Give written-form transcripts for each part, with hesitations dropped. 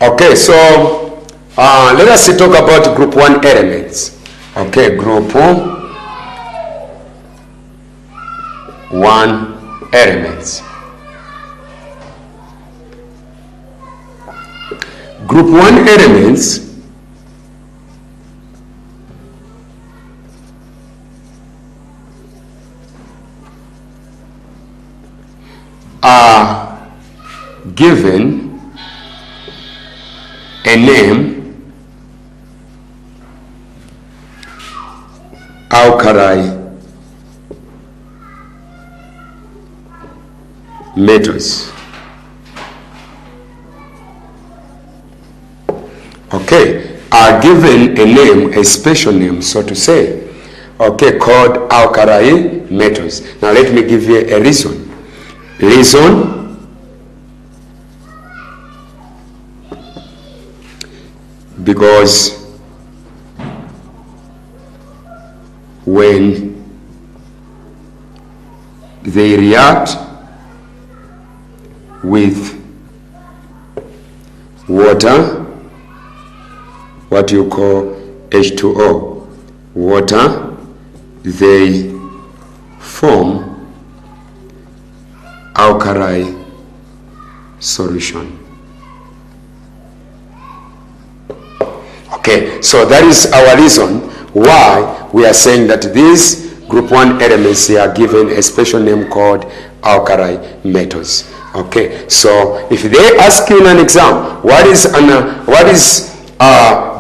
Okay, so let us talk about group 1 elements. Okay, group 1 elements. Group 1 elements are given a name, alkali metals. Okay, are given a name, a special name, so to say, okay, called alkali metals. Now let me give you a reason. Because when they react with water, what you call H2O, water, they form alkali solution. Okay, so that is our reason why we are saying that these group 1 elements, they are given a special name called alkali metals. Okay, so if they ask you in an exam, what is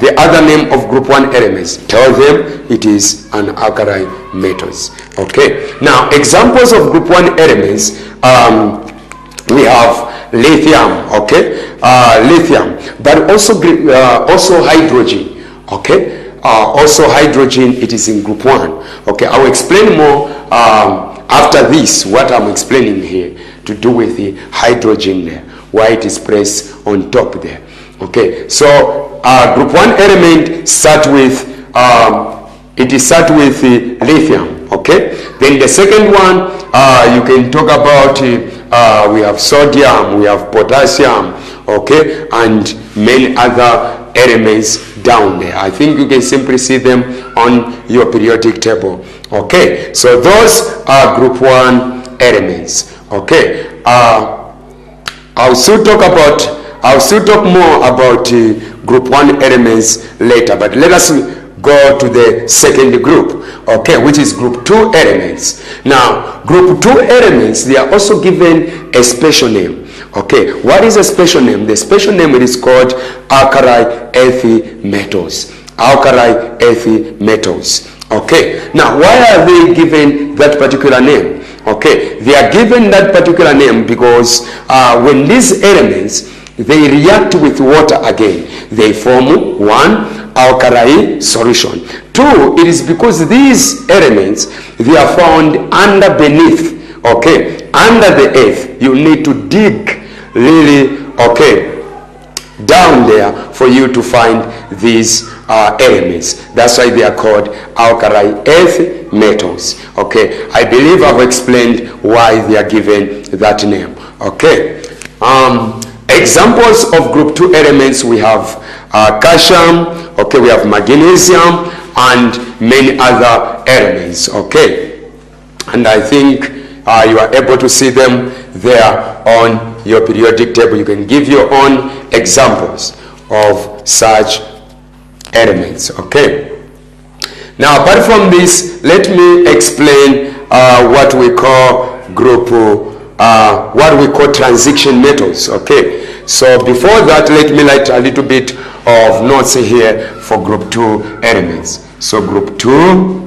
the other name of group 1 elements, tell them it is an alkali metals. Okay, now examples of group 1 elements, we have lithium, okay, lithium, but also hydrogen, okay, also hydrogen, it is in group 1. Okay, I will explain more after this what I'm explaining here to do with the hydrogen there, why it is placed on top there. Okay, so group 1 element start with lithium. Okay, then the second one, you can talk about we have sodium, we have potassium, okay, and many other elements down there. I think you can simply see them on your periodic table. Okay, so those are group 1 elements. Okay, I'll still talk more about group 1 elements later, but let us go to the second group, okay, which is group 2 elements. Now, group 2 elements, they are also given a special name. Okay, what is a special name? The special name is called alkali earth metals. Alkali earth metals. Okay, now why are they given that particular name? Okay, they are given that particular name because when these elements, they react with water again, they form 1, alkali solution. 2, it is because these elements, they are found beneath, okay, under the earth. You need to dig really, okay, down there for you to find these elements. That's why they are called alkali earth metals. Okay, I believe I've explained why they are given that name. Okay, examples of group 2 elements, we have calcium, okay, we have magnesium, and many other elements. Okay, and I think you are able to see them there on your periodic table. You can give your own examples of such elements. Okay, now apart from this, let me explain what we call what we call transition metals. Okay, so before that, let me write a little bit of notes here for group 2 elements. So group 2,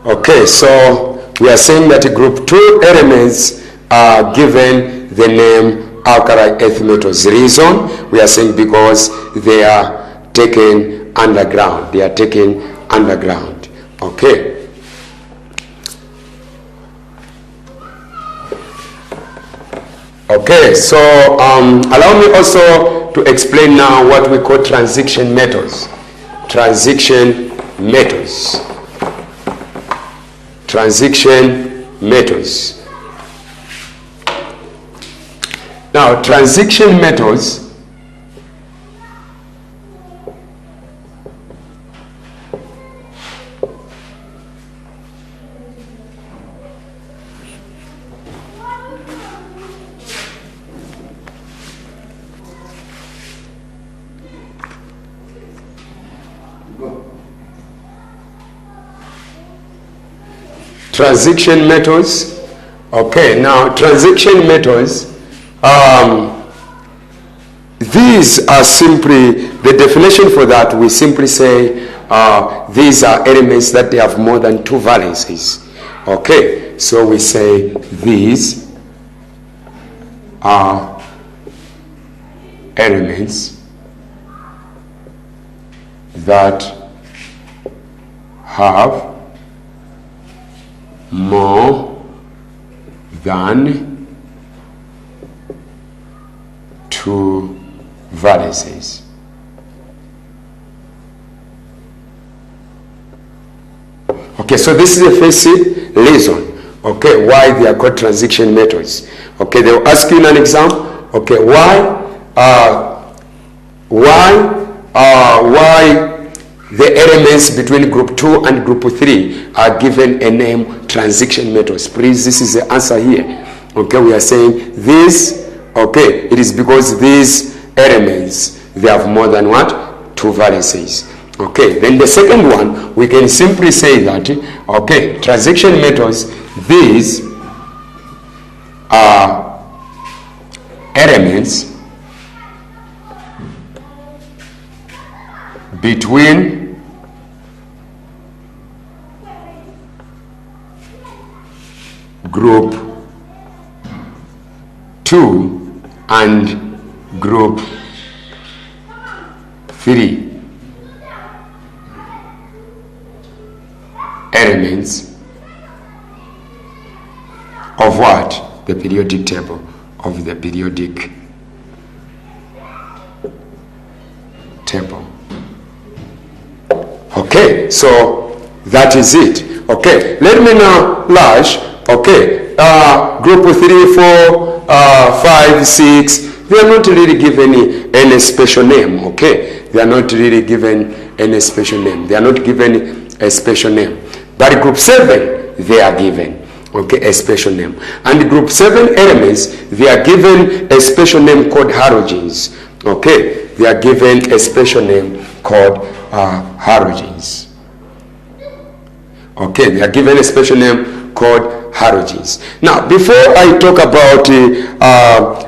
Okay, so we are saying that group 2 elements are given the name alkali earth metals. Reason, we are saying because they are taken underground. They are taken underground. Okay. Okay, so allow me also to explain now what we call transition metals. Transition metals. Transition metals. Now, transition metals Okay, now transition metals, these are simply, the definition for that, we simply say these are elements that they have more than 2 valencies. Okay, so we say these are elements that have more than 2 valencies. Okay, so this is the first reason, okay, why they are called transition metals. Okay, they will ask you in an exam, okay, why the elements between group 2 and group 3 are given a name transition metals. Please, this is the answer here. Okay, we are saying this, okay, it is because these elements, they have more than what? 2 valencies. Okay, then the second one, we can simply say that, okay, transition metals, these are elements between group 2 and group 3. Elements of what? The periodic table. Of the periodic table. Okay, so that is it. Okay, let me now lash. Okay, group 3, 4, 5, 6, they are not really given any special name. Okay, they are not really given any special name. They are not given a special name. But group 7, they are given, okay, a special name. And group 7 elements, they are given a special name called halogens. Okay, they are given a special name called halogens. Okay, they are given a special name called halogens. Now, before I talk about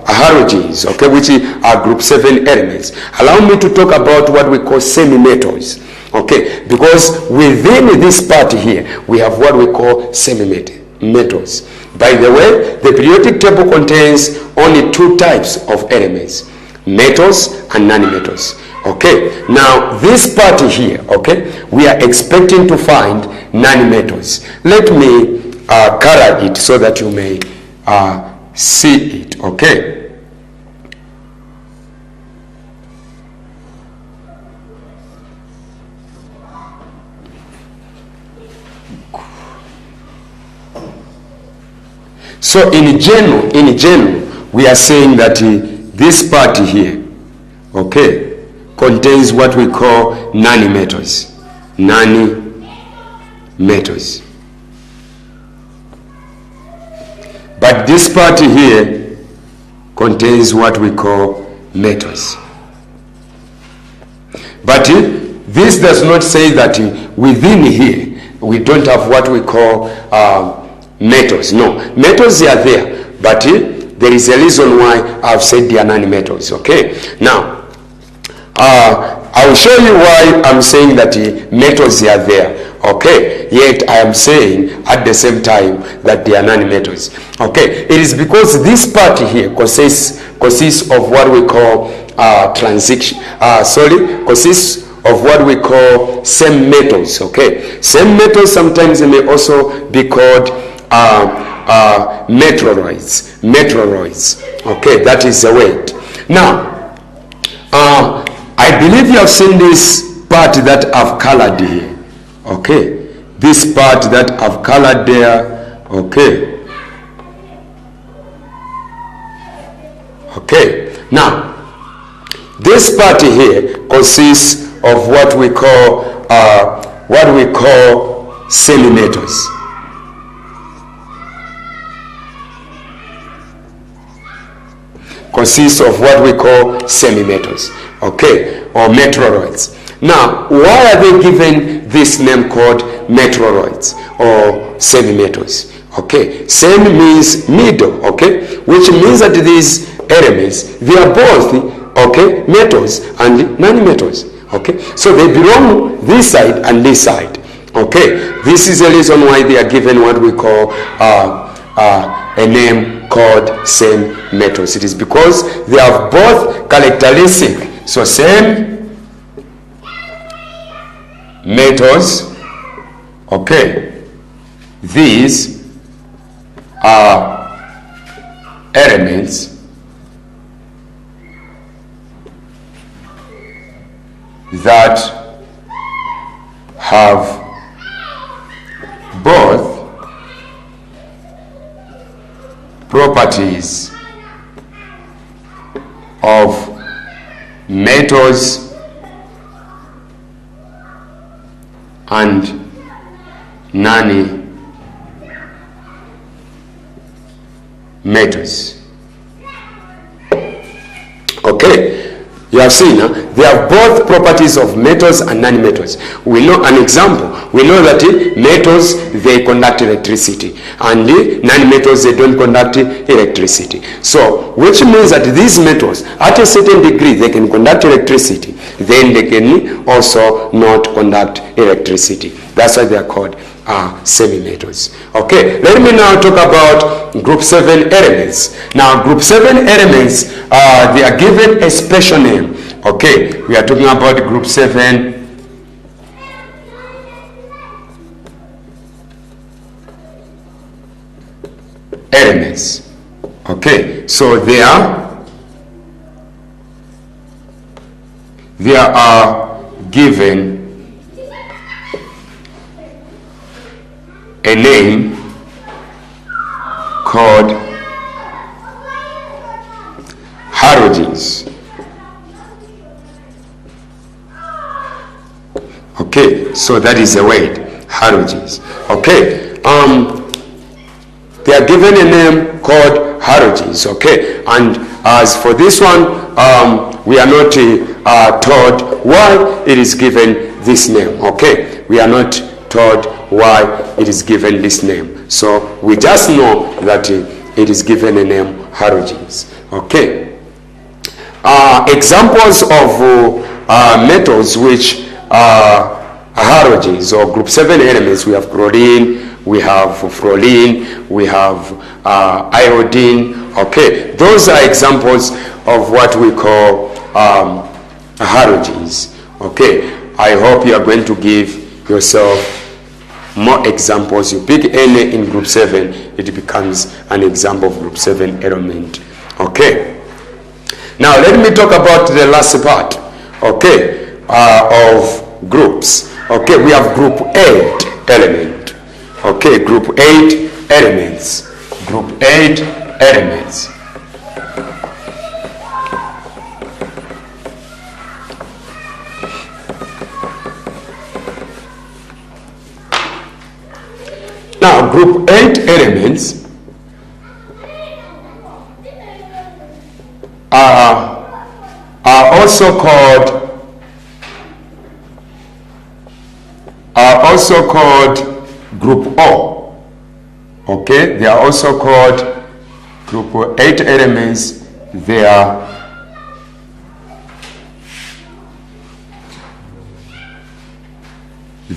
halogens, okay, which are group 7 elements, allow me to talk about what we call semi-metals. Okay, because within this part here, we have what we call semi-metals. By the way, the periodic table contains only 2 types of elements, metals and non-metals. Okay, now this part here, okay, we are expecting to find non-metals. Let me color it so that you may see it. Okay. So in general, we are saying that this part here, okay, contains what we call non-metals. Non-metals. But this part here contains what we call metals. But this does not say that within here we don't have what we call metals. No, metals are there, but there is a reason why I've said they are non-metals. Okay, now I will show you why I'm saying that metals are there. Okay, yet I am saying at the same time that they are non-metals. Okay, it is because this part here consists of what we call consists of what we call same metals. Okay, same metals sometimes may also be called metalloids. Okay, that is the word. Now, I believe you have seen this part that I've colored here. Okay, this part that I've colored there. Okay, now this part here consists of what we call semi-metals. Consists of what we call semi-metals, okay, or metalloids. Now, why are they given this name called metalloids or semi-metals? Okay, semi means middle, okay, which means that these elements, they are both, okay, metals and non-metals. Okay, so they belong this side and this side. Okay, this is the reason why they are given what we call a name called same metals. It is because they have both characteristics. So same metals. Okay, these are elements that have both properties of metals and non-metals. Okay, you have seen, they have both properties of metals and non-metals. We know an example. We know that metals, they conduct electricity, and non-metals, they don't conduct electricity. So, which means that these metals, at a certain degree, they can conduct electricity. Then they can also not conduct electricity. That's why they are called semi-metals. Okay, let me now talk about group 7 elements. Now, group 7 elements, they are given a special name. Okay, we are talking about group 7 elements. Okay, so they are given a name called halogens. Okay, so that is the word, halogens. Okay, they are given a name called halogens. Okay, and as for this one, we are not told why it is given this name. Okay, we are not told why it is given this name. So we just know that it is given a name halogens. Okay. Examples of metals which are halogens or group 7 elements, we have chlorine, we have fluorine, we have iodine. Okay, those are examples of what we call halogens. Okay, I hope you are going to give yourself more examples. You pick any in group 7, it becomes an example of group 7 element. Okay, now let me talk about the last part, okay, of groups. Okay, we have group 8 element. Okay, group 8 elements. Group 8 elements. Now, group 8 elements are also called group O. Okay, they are also called group 8 elements. They are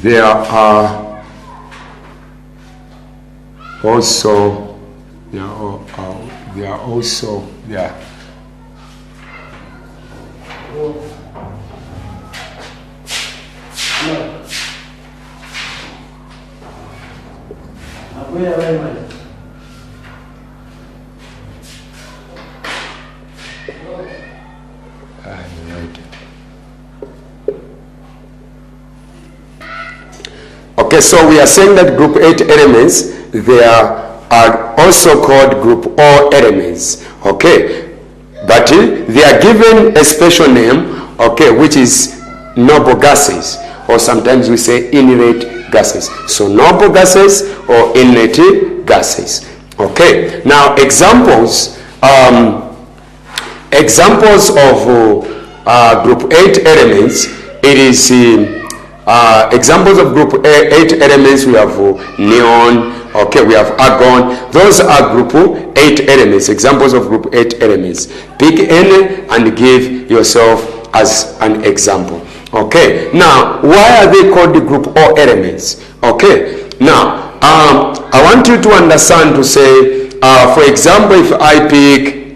there are also okay, so we are saying that group 8 elements, they are also called group O elements, okay, but they are given a special name, okay, which is noble gases, or sometimes we say inert gases. So noble gases or inert gases. Okay, now examples of group 8 elements, it is examples of group 8 elements, we have neon, okay, we have argon. Those are group 8 elements, examples of group 8 elements. Pick any and give yourself as an example. Okay, now why are they called the group O elements? Okay, now I want you to understand to say, for example, if I pick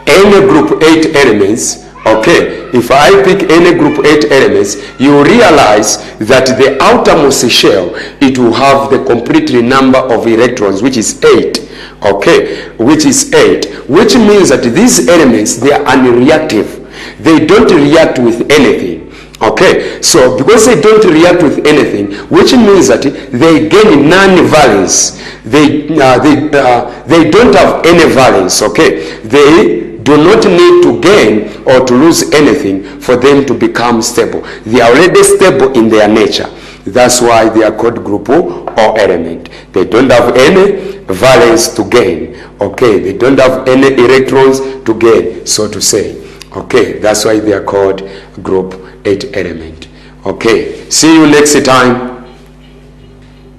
any group 8 elements, okay, if I pick any group 8 elements, you realize that the outermost shell, it will have the complete number of electrons, which is 8. Okay, which is 8, which means that these elements, they are unreactive. They don't react with anything. Okay, so because they don't react with anything, which means that they gain non-valence. They don't have any valence. Okay, they do not need to gain or to lose anything for them to become stable. They are already stable in their nature. That's why they are called group O element. They don't have any valence to gain. Okay, they don't have any electrons to gain, so to say. Okay, that's why they are called group 8 element. Okay, see you next time.